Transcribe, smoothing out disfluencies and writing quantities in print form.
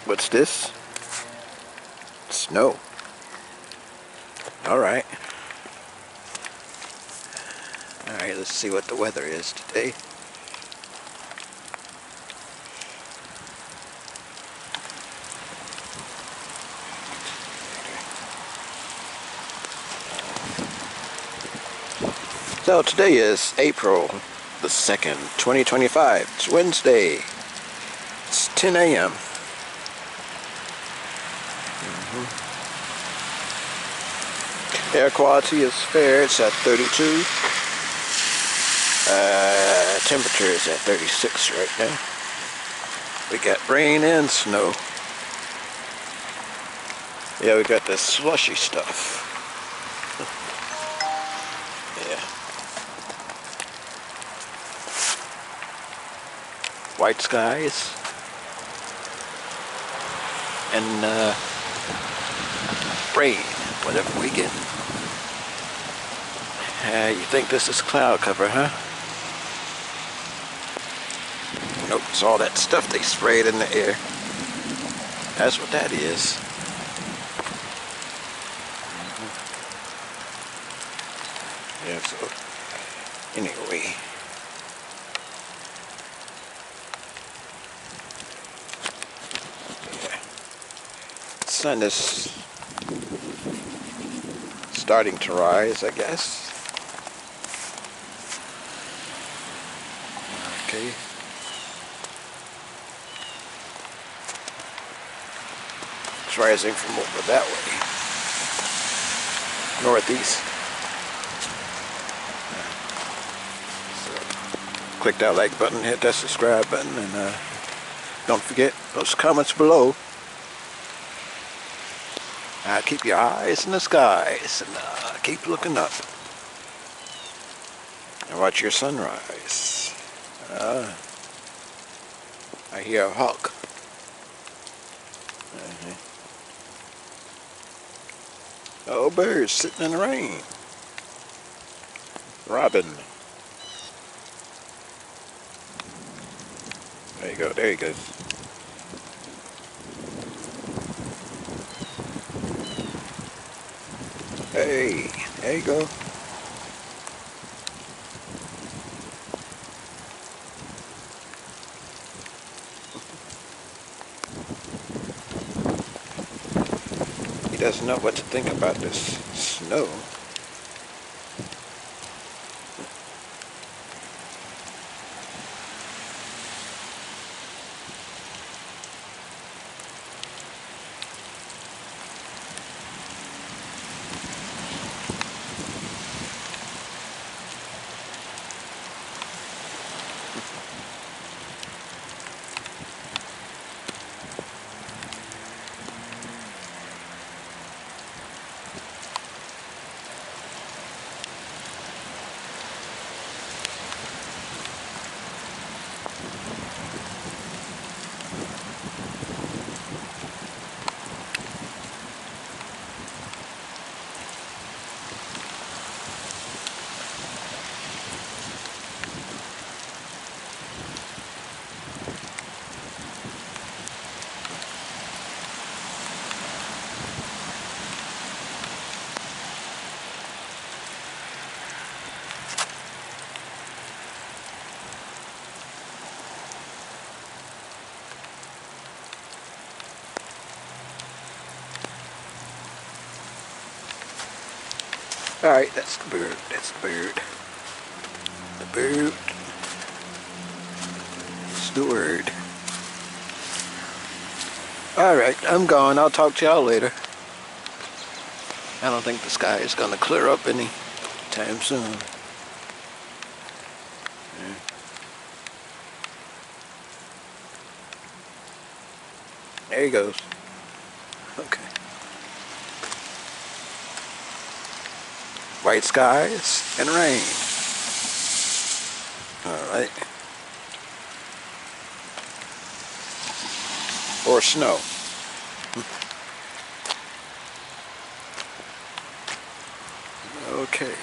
What's this? Snow. Alright. Alright, let's see what the weather is today. So today is April the 2nd, 2025. It's Wednesday. It's 10 a.m. Air quality is fair. It's at 32. Temperature is at 36 right now. We got rain and snow. Yeah, we got this slushy stuff. Yeah. White skies. And rain, whatever we get. You think this is cloud cover, huh? Nope, it's all that stuff they sprayed in the air. That's what that is. Yeah, so anyway. Yeah. The sun is starting to rise, I guess. Okay. It's rising from over that way. Northeast. So, click that like button, hit that subscribe button, and don't forget those comments below. Keep your eyes in the skies and keep looking up. And watch your sunrise. I hear a hawk. Oh, birds sitting in the rain. Robin. There you go, there you go. Hey, there you go. He doesn't know what to think about this snow. Alright, that's the bird. That's the bird. The bird. It's the word. Alright, I'm gone. I'll talk to y'all later. I don't think the sky is going to clear up any time soon. Yeah. There he goes. Okay. White skies and rain. Alright. Or snow. Okay.